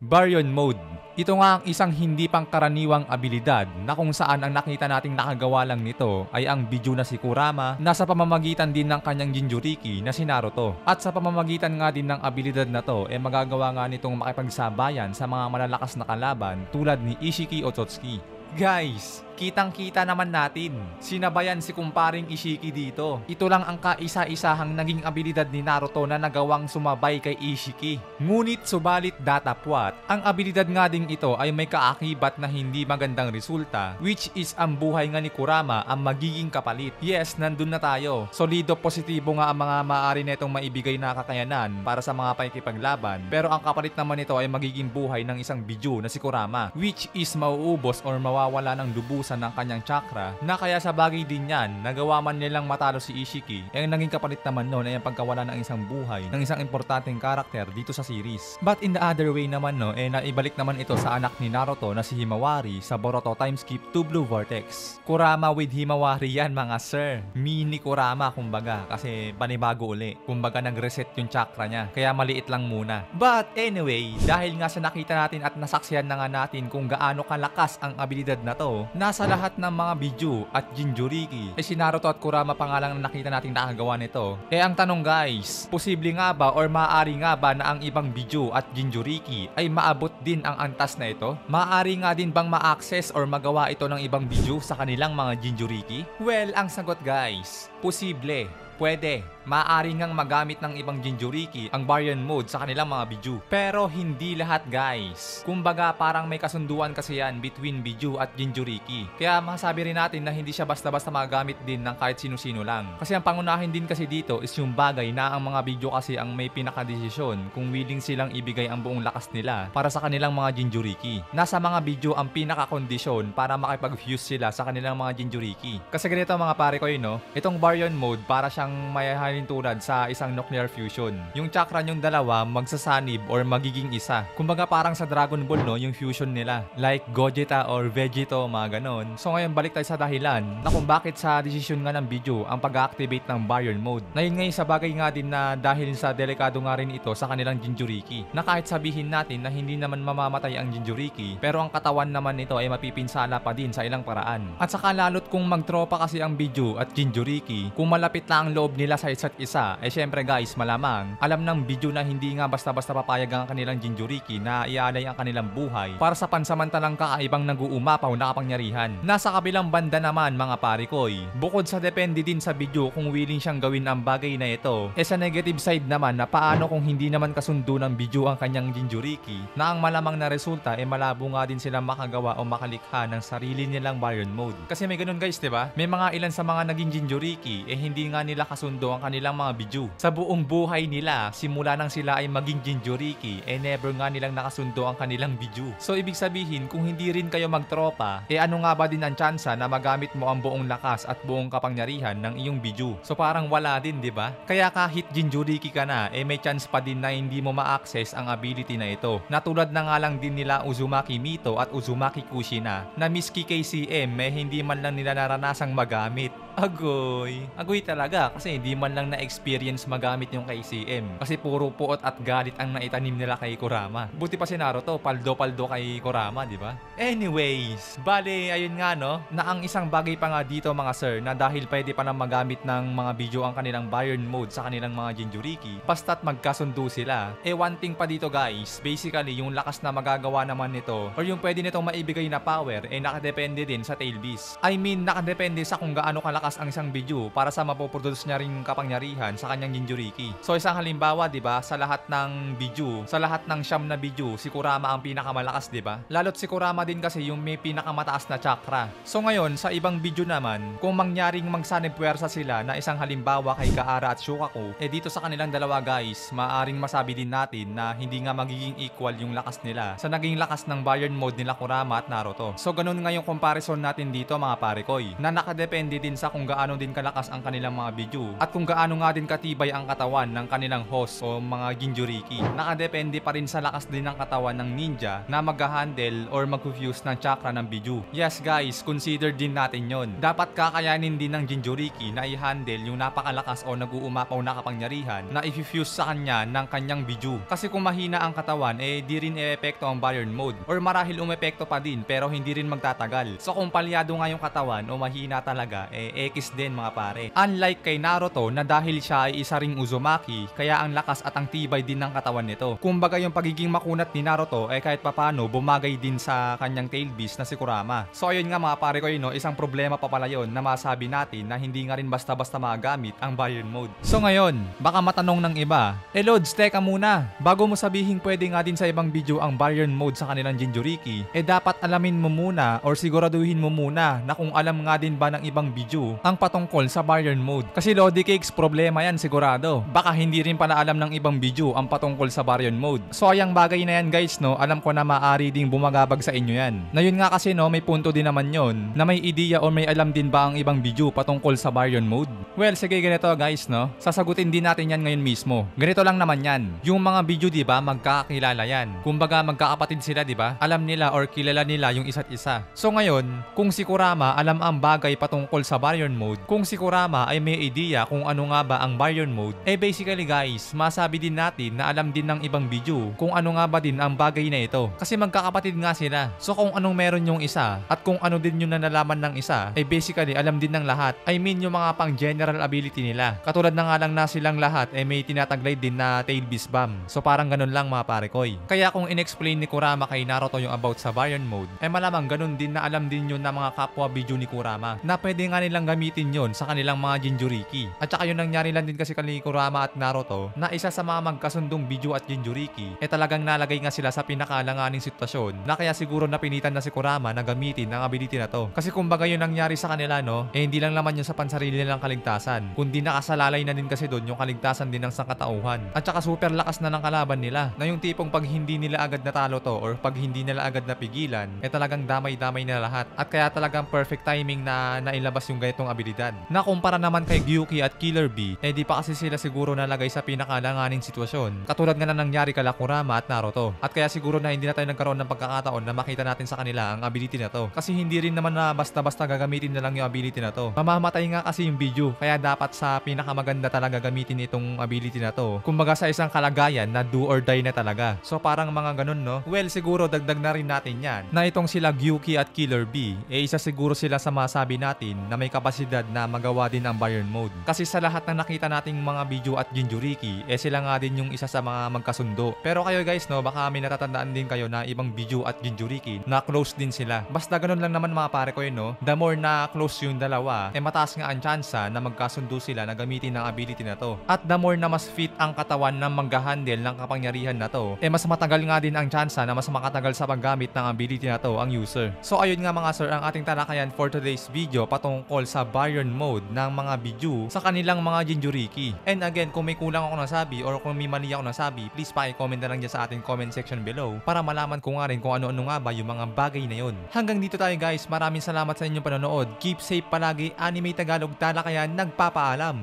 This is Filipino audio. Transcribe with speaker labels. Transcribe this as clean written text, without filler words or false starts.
Speaker 1: Baryon Mode. Ito nga ang isang hindi pangkaraniwang abilidad na kung saan ang nakita nating nakagawa lang nito ay ang Biju na si Kurama na sa pamamagitan din ng kanyang Jinchuriki na si Naruto. At sa pamamagitan nga din ng abilidad na to magagawa nga nitong makipagsabayan sa mga malalakas na kalaban tulad ni Ishiki Otsutsuki. Guys, kitang-kita naman natin. Sinabayan si kumparing Ishiki dito. Ito lang ang kaisa-isahang naging abilidad ni Naruto na nagawang sumabay kay Ishiki. Ngunit subalit datapwat, ang abilidad nga ding ito ay may kaakibat na hindi magandang resulta, which is ang buhay nga ni Kurama ang magiging kapalit. Yes, nandun na tayo. Solido positibo nga ang mga maaari netong maibigay na kakayanan para sa mga pakikipaglaban, pero ang kapalit naman nito ay magiging buhay ng isang Biju na si Kurama, which is mauubos or mawawala ng lubusan ng kanyang chakra, na kaya sa bagay din yan, nagawa man nilang matalo si Ishiki, ang naging kapalit naman noon ay ang pagkawala ng isang buhay ng isang importanteng karakter dito sa series. But in the other way naman naibalik naman ito sa anak ni Naruto na si Himawari sa Boruto time skip to Blue Vortex. Kurama with Himawari yan mga sir. Mini Kurama kumbaga, kasi panibago uli. Kumbaga nag-reset yung chakra niya, kaya maliit lang muna. But anyway, dahil nga sa nakita natin at nasaksihan na nga natin kung gaano kalakas ang abilidad na to, nasa lahat ng mga Biju at Jinchuriki si Naruto at Kurama pa nga lang na nakita natin nakagawa nito. Ang tanong guys, posible nga ba or maaari nga ba na ang ibang Biju at Jinchuriki ay maabot din ang antas na ito? Maaari nga din bang ma-access or magawa ito ng ibang Biju sa kanilang mga Jinchuriki? Well, ang sagot guys, posible. Pwede. Maaari ngang magamit ng ibang Jinchuriki ang Baryon Mode sa kanilang mga Biju. Pero hindi lahat guys. Kumbaga parang may kasunduan kasi yan between Biju at Jinchuriki. Kaya masasabi rin natin na hindi siya basta-basta magamit din ng kahit sino-sino lang. Kasi ang pangunahin din kasi dito is yung bagay na ang mga Biju kasi ang may pinakadesisyon kung willing silang ibigay ang buong lakas nila para sa kanilang mga Jinchuriki. Nasa mga Biju ang pinakakondisyon para makipag-fuse sila sa kanilang mga Jinchuriki. Kasi ganito mga pare ko itong Baryon Mode para siyang may tulad sa isang nuclear fusion. Yung chakra nyong dalawa magsasanib or magiging isa. Kumbaga parang sa Dragon Ball yung fusion nila. Like Gogeta or Vegito, mga ganon. So ngayon balik tayo sa dahilan na kung bakit sa desisyon nga ng Biju ang pag-activate ng Baryon Mode. Na yun ngayon sa bagay nga din na dahil sa delikado nga rin ito sa kanilang Jinchuriki. Na kahit sabihin natin na hindi naman mamamatay ang Jinchuriki, pero ang katawan naman nito ay mapipinsala pa din sa ilang paraan. At saka lalot kung magtropa kasi ang Biju at Jinchuriki, kung malapit lang ang loob nila sa isa't isa, syempre guys, malamang alam ng Biju na hindi nga basta-basta papayag ang kanilang Jinchuriki na iaalay ang kanilang buhay para sa pansamantalang kakaibang nag-uumapaw na kapangyarihan. Nasa kabilang banda naman mga parikoy, bukod sa depende din sa Biju kung willing siyang gawin ang bagay na ito, sa negative side naman na paano kung hindi naman kasundo ng Biju ang kanyang Jinchuriki, na ang malamang na resulta malabo nga din silang makagawa o makalikha ng sarili nilang Baryon Mode. Kasi may ganun guys, diba? May mga ilan sa mga naging Jinchuriki hindi nga nila kasundo ang kanilang mga Biju. Sa buong buhay nila, simula nang sila ay maging Jinchuriki, never nga nilang nakasundo ang kanilang Biju. So ibig sabihin, kung hindi rin kayo magtropa, ano nga ba din ang tsansa na magamit mo ang buong lakas at buong kapangyarihan ng iyong Biju? So parang wala din, di ba? Kaya kahit Jinchuriki ka na, may chance pa din na hindi mo ma-access ang ability na ito. Natulad na nga lang din nila Uzumaki Mito at Uzumaki Kushina, na miski KCM hindi man lang nila naranasang magamit. Agoy talaga kasi hindi man lang na-experience magamit yung KCM. Kasi puro puot at galit ang naitanim nila kay Kurama. Buti pa si Naruto, paldo-paldo kay Kurama, di ba? Anyways, bale, ayun nga na ang isang bagay pa nga dito mga sir, na dahil pwede pa na magamit ng mga Biju ang kanilang Baryon Mode sa kanilang mga Jinchuriki, basta't magkasundo sila. One thing pa dito guys, basically yung lakas na magagawa naman nito or yung pwede nitong maibigay na power nakadepende din sa tail beast. I mean, nakadepende sa kung gaano kalakas ang isang Biju para sa mapoproduce niya rin kapangyarihan sa kanyang Jinchuriki. So isang halimbawa, 'di ba, sa lahat ng Biju, sa lahat ng siyam na Biju, si Kurama ang pinakamalakas, 'di ba? Lalot si Kurama din kasi yung may pinakamataas na chakra. So ngayon, sa ibang Biju naman, kung mangyaring magsanib puwersa sila na isang halimbawa kay Gaara at Shukaku, dito sa kanilang dalawa guys, maaring masabi din natin na hindi nga magiging equal yung lakas nila sa naging lakas ng Baryon Mode nila Kurama at Naruto. So ganun nga yung comparison natin dito mga parekoy, na nakadepende din sa kung gaano din kalakas ang kanilang mga Biju Biju at kung gaano nga din katibay ang katawan ng kanilang host o mga Jinchuriki. Nakadepende pa rin sa lakas din ng katawan ng ninja na mag-handle or mag-fuse ng chakra ng Biju. Yes guys, consider din natin yon. Dapat kakayanin din ng Jinchuriki na i-handle yung napakalakas o nag-uumapaw na kapangyarihan na i-fuse sa kanya ng kanyang Biju. Kasi kung mahina ang katawan, di rin e-epekto ang barrier mode or marahil umepekto pa din pero hindi rin magtatagal. So kung palyado nga yung katawan o mahina talaga, X din mga pare. Unlike kay Naruto na dahil siya ay isa ring Uzumaki, kaya ang lakas at ang tibay din ng katawan nito. Kumbaga yung pagiging makunat ni Naruto kahit papano bumagay din sa kanyang tail beast na si Kurama. So ayun nga mga pare ko isang problema pa pala yun na masabi natin na hindi nga rin basta-basta magagamit ang barrier mode. So ngayon, baka matanong ng iba, Lods, teka muna, bago mo sabihin pwede nga din sa ibang video ang barrier mode sa kanilang Jinchuriki, dapat alamin mo muna or siguraduhin mo muna na kung alam nga din ba ng ibang video ang patungkol sa barrier mode. Kasi Lodi Cakes, problema yan sigurado. Baka hindi rin pala alam ng ibang video ang patungkol sa barrier mode. So ayang bagay na yan guys alam ko na maaari ding bumagabag sa inyo yan. Na yun nga kasi may punto din naman yon na may ideya o may alam din ba ang ibang video patungkol sa barrier mode. Well, sige ganito guys sasagutin din natin yan ngayon mismo. Ganito lang naman yan. Yung mga video diba magkakakilala yan. Kumbaga magkakapatid sila diba? Alam nila or kilala nila yung isa't isa. So ngayon, kung si Kurama alam ang bagay patungkol sa barrier mode, kung si Kurama ay may ideya kung ano nga ba ang barrier mode, basically guys, masabi din natin na alam din ng ibang video kung ano nga ba din ang bagay na ito. Kasi magkakapatid nga sila. So kung anong meron yung isa at kung ano din yung nalalaman ng isa, basically alam din ng lahat. I mean yung mga pang general ability nila. Katulad na nga lang na silang lahat may tinataglay din na tail beast bomb. So parang ganun lang mga pare koy. Kaya kung in-explain ni Kurama kay Naruto yung about sa barrier mode, malamang ganun din na alam din yun ng mga kapwa video ni Kurama na pwede nga nilang gamitin yun sa kanilang mga Jinchuriki. At saka yun nangyari lang din kasi kay Kurama at Naruto na isa sa mga magkasundong video at Jinchuriki talagang nalagay nga sila sa pinakalanganing sitwasyon na kaya siguro napinitan na si Kurama na gamitin ang ability na to. Kasi kumbaga yun nangyari sa kanila hindi lang naman yun sa pansarili nilang kaligtasan, kundi nakasalalay na din kasi doon yung kaligtasan din ng sangkatauhan. At saka super lakas na ng kalaban nila na yung tipong pag hindi nila agad natalo to or pag hindi nila agad napigilan, talagang damay-damay na lahat. At kaya talagang perfect timing na nailabas yung ganitong abilidad. Na kumpara naman kay Gyuki at Killer Bee, di pa kasi sila siguro nalagay sa pinakalanganing sitwasyon. Katulad nga na nangyari kala Kurama at Naruto. At kaya siguro na hindi na tayo nagkaroon ng pagkakataon na makita natin sa kanila ang ability na to. Kasi hindi rin naman na basta-basta gagamitin na lang yung ability na to. Mamamatay nga kasi yung video, kaya dapat sa pinakamaganda talaga gamitin itong ability na to. Kumbaga sa isang kalagayan na do or die na talaga. So parang mga ganun Well, siguro dagdag na rin natin yan na itong sila Gyuki at Killer Bee, isa siguro sila sa masabi natin na may kapasidad na magawa din ang barrier mode. Kasi sa lahat ng nakita nating mga video at Jinchuriki, sila nga din yung isa sa mga magkasundo. Pero kayo guys baka may natatandaan din kayo na ibang video at Jinchuriki na close din sila. Basta ganun lang naman mga pare ko the more na close yung dalawa, mataas nga ang tsansa na magkasundo sila na gamitin ang ability na to. At the more na mas fit ang katawan ng mag-handle ng kapangyarihan na to, mas matagal nga din ang tsansa na mas makatagal sa paggamit ng ability na to ang user. So ayun nga mga sir, ang ating talakayan for today's video patungkol sa barrier mode ng mga Biju sa kanilang mga Jinchuriki. And again, kung may kulang ako nasabi or kung may mali ako nasabi, please paki-comment na lang dyan sa ating comment section below para malaman ko nga rin kung ano-ano nga ba yung mga bagay na yun. Hanggang dito tayo guys, maraming salamat sa inyong panonood. Keep safe palagi. Anime Tagalog Talakayan nagpapaalam.